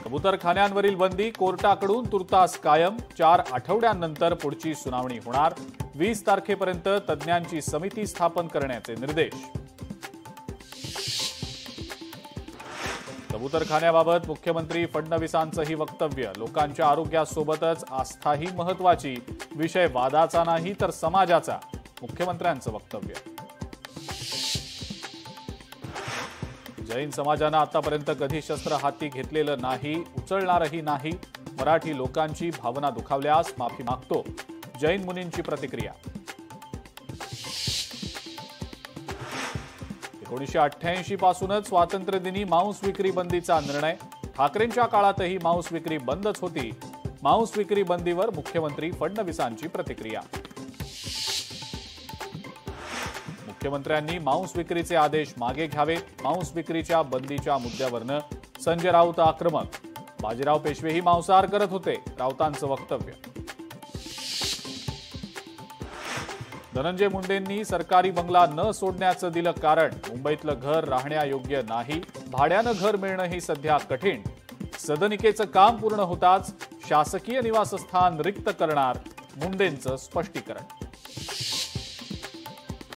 कबूतरखान्यांवरील बंदी कोर्टाकडून तुर्तास कायम, 4 आठवड्यांनंतर पुढची सुनावणी होणार। 20 तारखेपर्यंत तज्ज्ञांची समिती स्थापन करण्याचे निर्देश। कबूतरखान्याबाबत मुख्यमंत्री फडणवीसांचंही वक्तव्य, लोकांच्या आरोग्यासोबतच आस्थाही महत्त्वाची, विषय वादाचा नाही तर समाजाचा, मुख्यमंत्र्यांचं वक्तव्य। जैन समाजानं आतापर्यंत कधी शस्त्र हाती घेतलेलं नाही, उचलणारही नाही, मराठी लोकांची भावना दुखावल्यास माफी मागतो, जैन मुनींची प्रतिक्रिया। 1988 पासूनच स्वातंत्र्यदिनी मांस विक्री बंदीचा निर्णय, ठाकरेंच्या काळातही मांस विक्री बंदच होती, मांस विक्री बंदीवर मुख्यमंत्री फडणवीसांची प्रतिक्रिया। मुख्यमंत्र्यांनी मांस विक्रीचे आदेश मागे घ्यावे, मांस विक्रीच्या बंदीच्या मुद्द्यावरनं संजय राऊत आक्रमक, बाजीराव पेशवेही मांसाहार करत होते, राऊतांचं वक्तव्य। धनंजय मुंडेंनी सरकारी बंगला न सोडण्याचं दिलं कारण, मुंबईतलं घर राहण्यायोग्य नाही, भाड्यानं घर मिळणंही सध्या कठीण, सदनिकेचं काम पूर्ण होताच शासकीय निवासस्थान रिक्त करणार, मुंडेंचं स्पष्टीकरण।